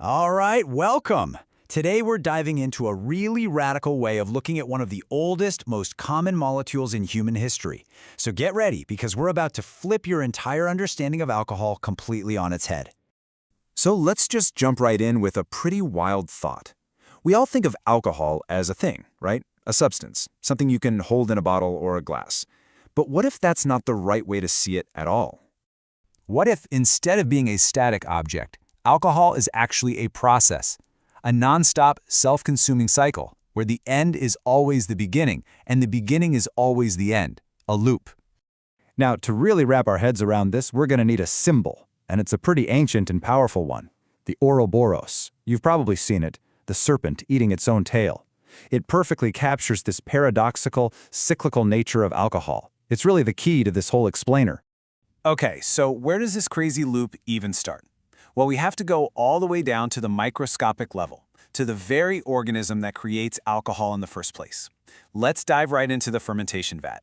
All right, welcome. Today we're diving into a really radical way of looking at one of the oldest, most common molecules in human history. So get ready, because we're about to flip your entire understanding of alcohol completely on its head. So let's just jump right in with a pretty wild thought. We all think of alcohol as a thing, right? A substance, something you can hold in a bottle or a glass. But what if that's not the right way to see it at all? What if, instead of being a static object, alcohol is actually a process, a nonstop, self-consuming cycle, where the end is always the beginning, and the beginning is always the end, a loop? Now, to really wrap our heads around this, we're going to need a symbol, and it's a pretty ancient and powerful one. The Ouroboros. You've probably seen it, the serpent eating its own tail. It perfectly captures this paradoxical, cyclical nature of alcohol. It's really the key to this whole explainer. Okay, so where does this crazy loop even start? Well, we have to go all the way down to the microscopic level, to the very organism that creates alcohol in the first place. Let's dive right into the fermentation vat.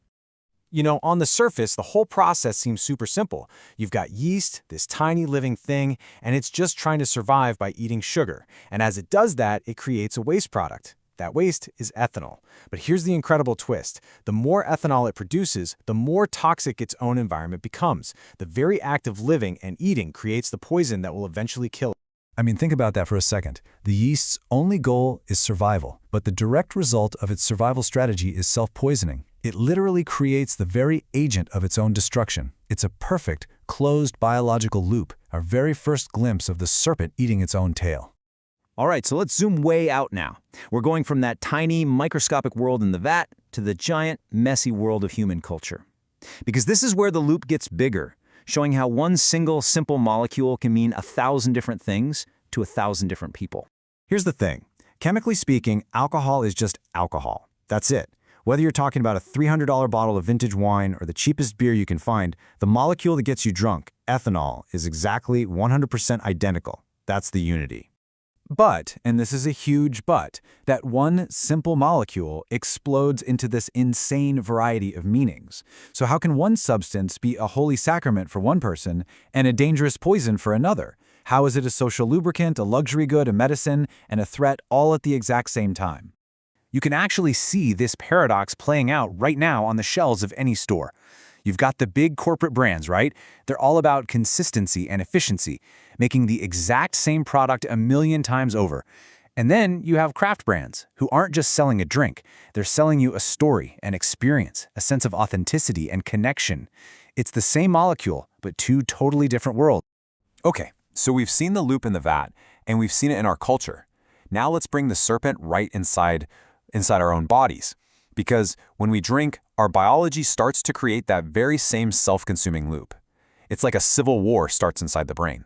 You know, on the surface, the whole process seems super simple. You've got yeast, this tiny living thing, and it's just trying to survive by eating sugar. And as it does that, it creates a waste product. That waste is ethanol. But here's the incredible twist. The more ethanol it produces, the more toxic its own environment becomes. The very act of living and eating creates the poison that will eventually kill it. I mean, think about that for a second. The yeast's only goal is survival, but the direct result of its survival strategy is self-poisoning. It literally creates the very agent of its own destruction. It's a perfect, closed biological loop, our very first glimpse of the serpent eating its own tail. All right, so let's zoom way out now. We're going from that tiny, microscopic world in the vat to the giant, messy world of human culture. Because this is where the loop gets bigger, showing how one single, simple molecule can mean 1,000 different things to 1,000 different people. Here's the thing. Chemically speaking, alcohol is just alcohol. That's it. Whether you're talking about a $300 bottle of vintage wine or the cheapest beer you can find, the molecule that gets you drunk, ethanol, is exactly 100% identical. That's the unity. But, and this is a huge but, that one simple molecule explodes into this insane variety of meanings. So how can one substance be a holy sacrament for one person and a dangerous poison for another? How is it a social lubricant, a luxury good, a medicine, and a threat all at the exact same time? You can actually see this paradox playing out right now on the shelves of any store. You've got the big corporate brands, right? They're all about consistency and efficiency, making the exact same product a million times over. And then you have craft brands who aren't just selling a drink. They're selling you a story, an experience, a sense of authenticity and connection. It's the same molecule, but two totally different worlds. Okay, so we've seen the loop in the vat, and we've seen it in our culture. Now let's bring the serpent right inside our own bodies. Because when we drink, our biology starts to create that very same self-consuming loop. It's like a civil war starts inside the brain.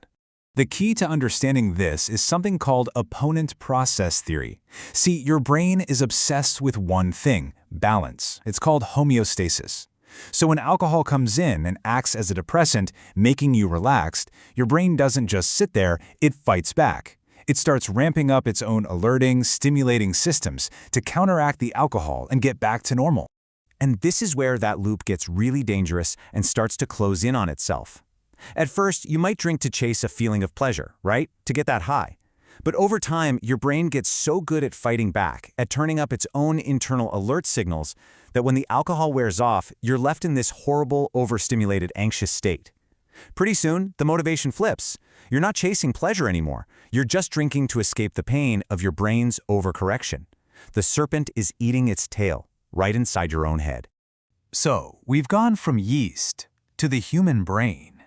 The key to understanding this is something called opponent process theory. See, your brain is obsessed with one thing, balance. It's called homeostasis. So when alcohol comes in and acts as a depressant, making you relaxed, your brain doesn't just sit there, it fights back. It starts ramping up its own alerting, stimulating systems to counteract the alcohol and get back to normal. And this is where that loop gets really dangerous and starts to close in on itself. At first, you might drink to chase a feeling of pleasure, right? To get that high. But over time, your brain gets so good at fighting back, at turning up its own internal alert signals, that when the alcohol wears off, you're left in this horrible, overstimulated, anxious state. Pretty soon, the motivation flips. You're not chasing pleasure anymore. You're just drinking to escape the pain of your brain's overcorrection. The serpent is eating its tail, right inside your own head. So, we've gone from yeast to the human brain.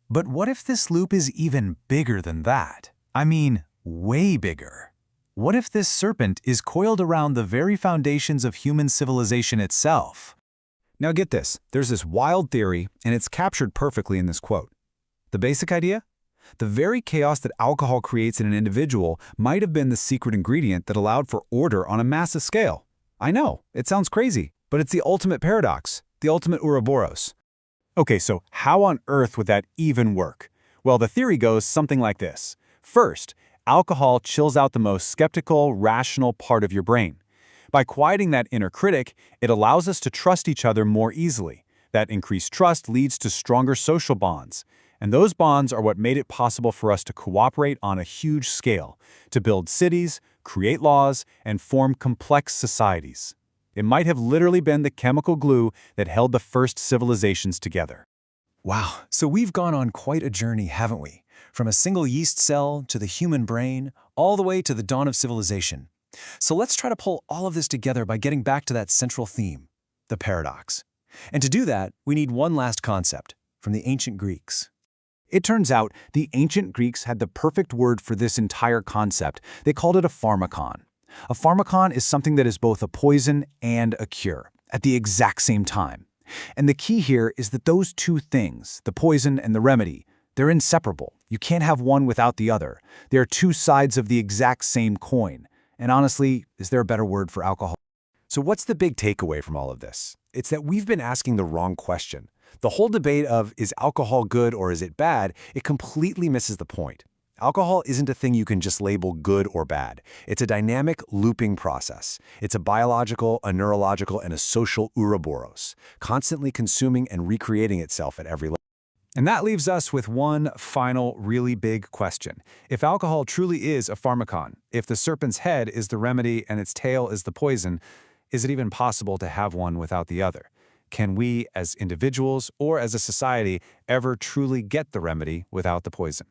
But what if this loop is even bigger than that? I mean, way bigger. What if this serpent is coiled around the very foundations of human civilization itself? Now get this, there's this wild theory, and it's captured perfectly in this quote. The basic idea? The very chaos that alcohol creates in an individual might have been the secret ingredient that allowed for order on a massive scale. I know, it sounds crazy, but it's the ultimate paradox, the ultimate Ouroboros. Okay, so how on earth would that even work? Well, the theory goes something like this. First, alcohol chills out the most skeptical, rational part of your brain. By quieting that inner critic, it allows us to trust each other more easily. That increased trust leads to stronger social bonds. And those bonds are what made it possible for us to cooperate on a huge scale, to build cities, create laws, and form complex societies. It might have literally been the chemical glue that held the first civilizations together. Wow, so we've gone on quite a journey, haven't we? From a single yeast cell to the human brain, all the way to the dawn of civilization. So let's try to pull all of this together by getting back to that central theme, the paradox. And to do that, we need one last concept from the ancient Greeks. It turns out the ancient Greeks had the perfect word for this entire concept. They called it a pharmakon. A pharmakon is something that is both a poison and a cure at the exact same time. And the key here is that those two things, the poison and the remedy, they're inseparable. You can't have one without the other. They are two sides of the exact same coin. And honestly, is there a better word for alcohol? So what's the big takeaway from all of this? It's that we've been asking the wrong question. The whole debate of is alcohol good or is it bad, it completely misses the point. Alcohol isn't a thing you can just label good or bad. It's a dynamic looping process. It's a biological, a neurological, and a social Ouroboros, constantly consuming and recreating itself at every level. And that leaves us with one final really big question. If alcohol truly is a pharmakon, if the serpent's head is the remedy and its tail is the poison, is it even possible to have one without the other? Can we, as individuals or as a society, ever truly get the remedy without the poison?